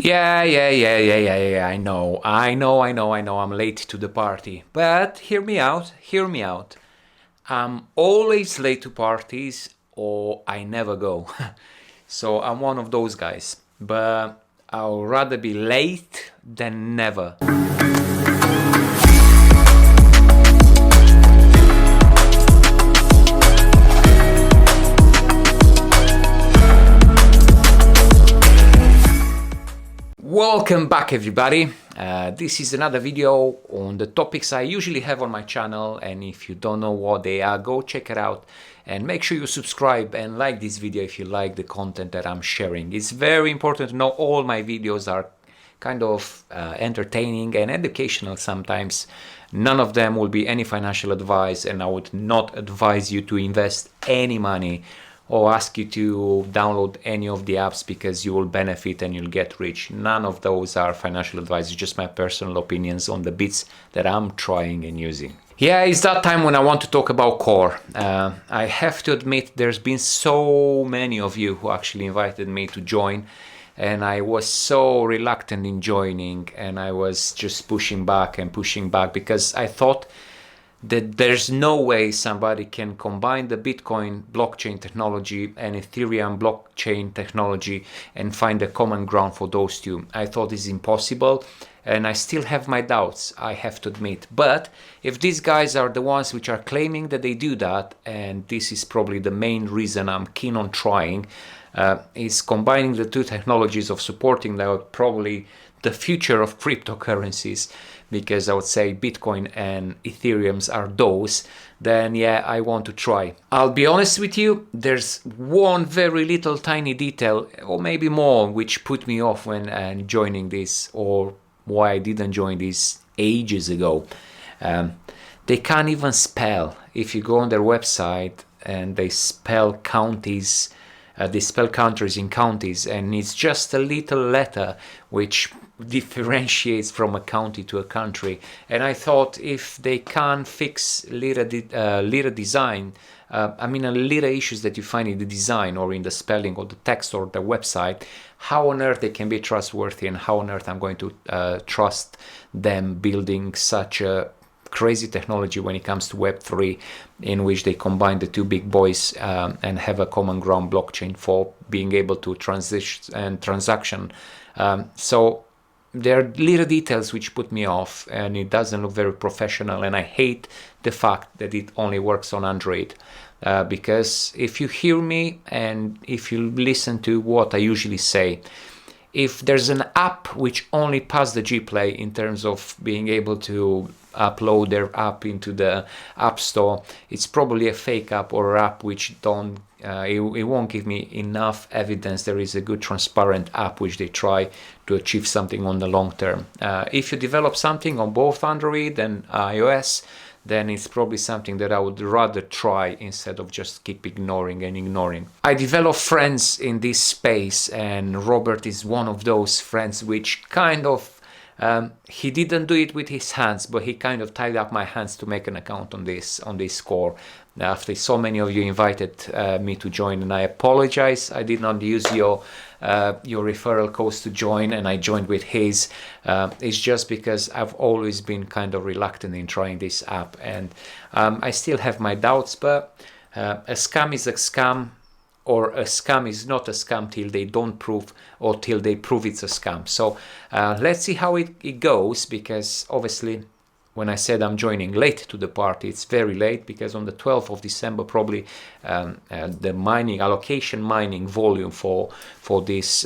Yeah. I know. I'm late to the party. But hear me out. I'm always late to parties or I never go. So I'm one of those guys. But I'll rather be late than never. Welcome back, everybody. This is another video on the topics I usually have on my channel, and if you don't know what they are, go check it out and make sure you subscribe and like this video if you like the content that I'm sharing. It's very important to know all my videos are kind of entertaining and educational sometimes. None of them will be any financial advice, and I would not advise you to invest any money or ask you to download any of the apps because you will benefit and you'll get rich. None of those are financial advice, it's just my personal opinions on the bits that I'm trying and using. Yeah, it's that time when I want to talk about Core. I have to admit there's been so many of you who actually invited me to join, and I was so reluctant in joining, and I was just pushing back because I thought that there's no way somebody can combine the Bitcoin blockchain technology and Ethereum blockchain technology and find a common ground for those two. I thought it's impossible, and I still have my doubts, I have to admit. But if these guys are the ones which are claiming that they do that, and this is probably the main reason I'm keen on trying, is combining the two technologies of supporting probably the future of cryptocurrencies, because I would say Bitcoin and Ethereum's are those, then yeah, I want to try. I'll be honest with you, there's one very little tiny detail, or maybe more, which put me off when joining this, or why I didn't join this ages ago. They can't even spell. If you go on their website and they spell counties, they spell countries in counties, and it's just a little letter which differentiates from a county to a country. And I thought, if they can't fix little design, little issues that you find in the design or in the spelling or the text or the website, how on earth they can be trustworthy, and how on earth I'm going to trust them building such a crazy technology when it comes to Web3, in which they combine the two big boys and have a common ground blockchain for being able to transition and transaction. So there are little details which put me off, and it doesn't look very professional, and I hate the fact that it only works on Android. Because if you hear me and if you listen to what I usually say, if there's an app which only passed the Gplay in terms of being able to upload their app into the App Store, it's probably a fake app or an app which it won't give me enough evidence there is a good transparent app which they try to achieve something on the long term. If you develop something on both Android and iOS, then it's probably something that I would rather try instead of just keep ignoring. I develop friends in this space, and Robert is one of those friends which kind of he didn't do it with his hands, but he kind of tied up my hands to make an account on this Core. After so many of you invited me to join, and I apologize, I did not use your referral codes to join, and I joined with his. It's just because I've always been kind of reluctant in trying this app, and I still have my doubts, but a scam is a scam, or a scam is not a scam till they don't prove, or till they prove it's a scam. So let's see how it goes, because obviously when I said I'm joining late to the party, it's very late, because on the 12th of December probably the allocation mining volume for this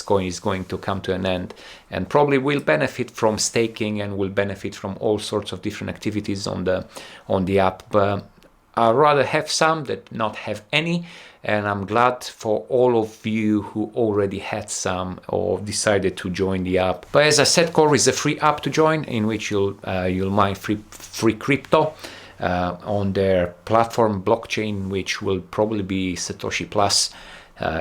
coin is going to come to an end, and probably will benefit from staking and will benefit from all sorts of different activities on the app. But I'd rather have some than not have any, and I'm glad for all of you who already had some or decided to join the app. But as I said, Core is a free app to join, in which you'll mine free crypto on their platform blockchain, which will probably be Satoshi Plus,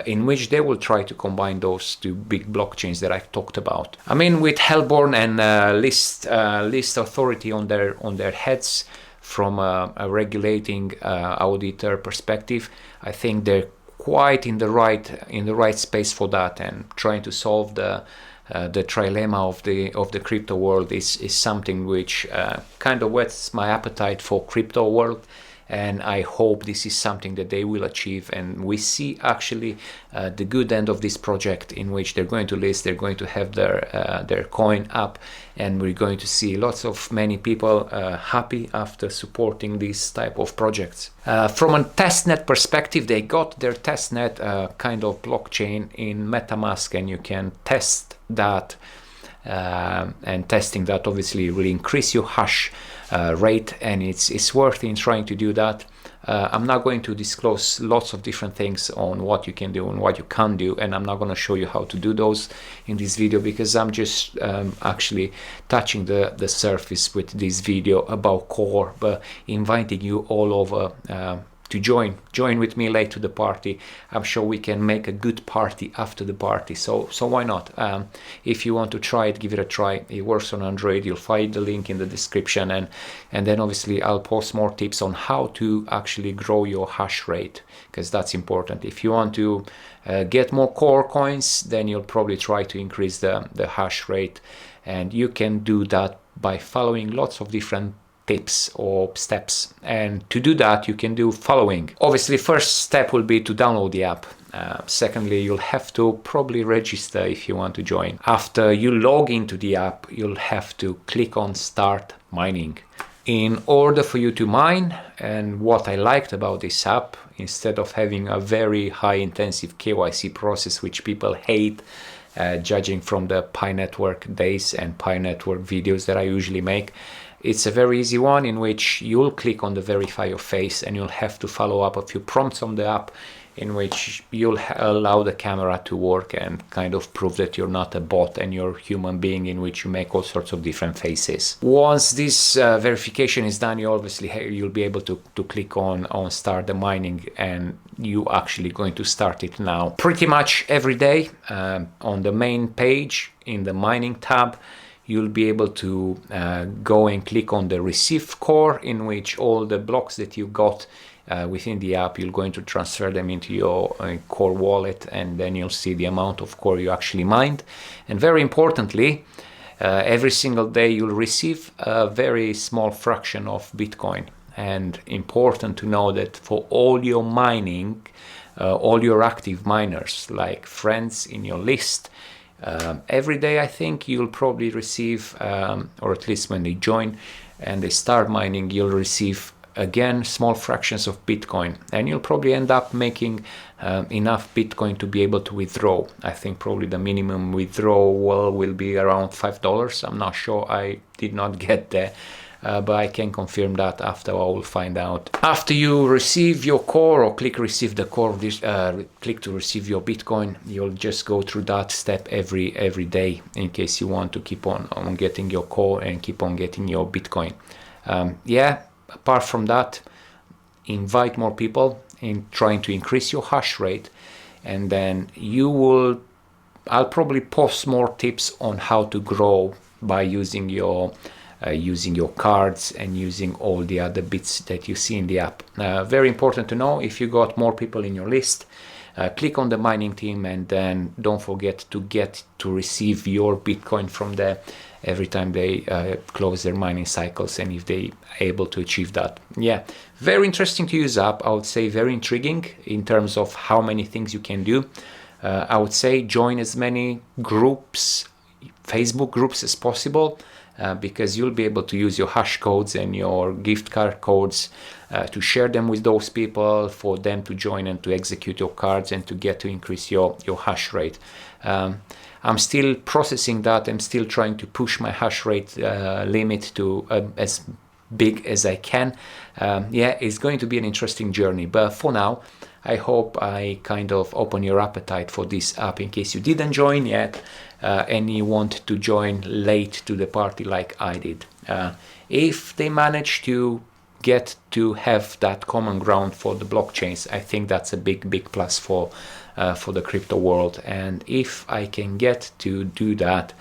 in which they will try to combine those two big blockchains that I talked about. I mean, with Hellborn and list authority on their heads, from a regulating auditor perspective, I think they're quite in the right space for that, and trying to solve the the trilemma of the crypto world is something which kind of whets my appetite for crypto world. And I hope this is something that they will achieve, and we see actually the good end of this project, in which they're going to list, they're going to have their coin up, and we're going to see lots of many people happy after supporting this type of projects. From a testnet perspective, they got their testnet kind of blockchain in MetaMask, and you can test that. And testing that obviously will increase your hash rate, and it's worth in trying to do that. I'm not going to disclose lots of different things on what you can do and what you can't do, and I'm not going to show you how to do those in this video, because I'm just actually touching the surface with this video about Core, but inviting you all over to join with me late to the party. I'm sure we can make a good party after the party, so why not? If you want to try it, give it a try. It works on Android. You'll find the link in the description, and then obviously I'll post more tips on how to actually grow your hash rate, because that's important. If you want to get more core coins, then you'll probably try to increase the hash rate, and you can do that by following lots of different tips or steps. And to do that, you can do following. Obviously, first step will be to download the app. Secondly, you'll have to probably register if you want to join. After you log into the app, you'll have to click on Start Mining. In order for you to mine, and what I liked about this app, instead of having a very high intensive KYC process, which people hate, judging from the Pi Network days and Pi Network videos that I usually make, it's a very easy one, in which you'll click on the verify your face, and you'll have to follow up a few prompts on the app, in which you'll allow the camera to work and kind of prove that you're not a bot and you're a human being, in which you make all sorts of different faces. Once this verification is done, you'll be able to click on start the mining, and you actually going to start it now. Pretty much every day on the main page in the mining tab, you'll be able to go and click on the Receive Core, in which all the blocks that you got within the app, you're going to transfer them into your Core wallet, and then you'll see the amount of Core you actually mined. And very importantly, every single day you'll receive a very small fraction of Bitcoin. And important to know that for all your mining, all your active miners, like friends in your list, every day I think you'll probably receive, or at least when they join and they start mining, you'll receive again small fractions of Bitcoin, and you'll probably end up making enough Bitcoin to be able to withdraw. I think probably the minimum withdrawal will be around $5. I'm not sure, I did not get there, but I can confirm that after. I will find out. After you receive your core, or click receive the core, click to receive your Bitcoin, you'll just go through that step every day, in case you want to keep on getting your core and keep on getting your Bitcoin. Yeah, apart from that, invite more people in trying to increase your hash rate, and then I'll probably post more tips on how to grow by using your cards and using all the other bits that you see in the app. Very important to know, if you got more people in your list, click on the mining team, and then don't forget to receive your Bitcoin from there every time they close their mining cycles, and if they able to achieve that. Yeah, very interesting to use app. I would say very intriguing in terms of how many things you can do. I would say join as many groups, Facebook groups, as possible, because you'll be able to use your hash codes and your gift card codes to share them with those people, for them to join and to execute your cards and to get to increase your hash rate. I'm still processing that. I'm still trying to push my hash rate limit to as big as I can. Yeah, it's going to be an interesting journey, but for now, I hope I kind of open your appetite for this app, in case you didn't join yet and you want to join late to the party like I did. If they manage to get to have that common ground for the blockchains, I think that's a big plus for the crypto world. And if I can get to do that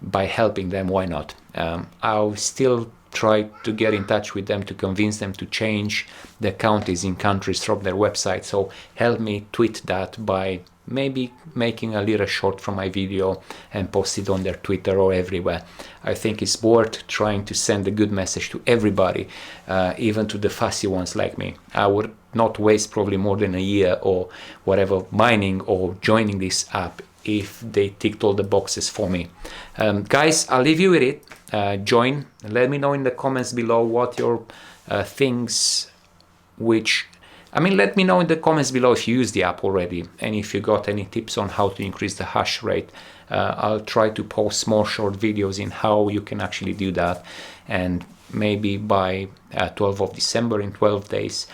by helping them, why not? I'll still try to get in touch with them to convince them to change the counties in countries from their website. So help me tweet that by maybe making a little short from my video and post it on their Twitter or everywhere. I think it's worth trying to send a good message to everybody, even to the fussy ones like me. I would not waste probably more than a year or whatever mining or joining this app if they ticked all the boxes for me. Guys, I'll leave you with it. Join. Let me know in the comments below what your things let me know in the comments below if you use the app already and if you got any tips on how to increase the hash rate. I'll try to post more short videos in how you can actually do that, and maybe by 12th of December, in 12 days,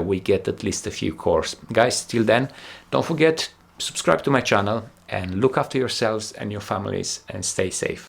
we get at least a few cores. Guys, till then, don't forget, subscribe to my channel and look after yourselves and your families and stay safe.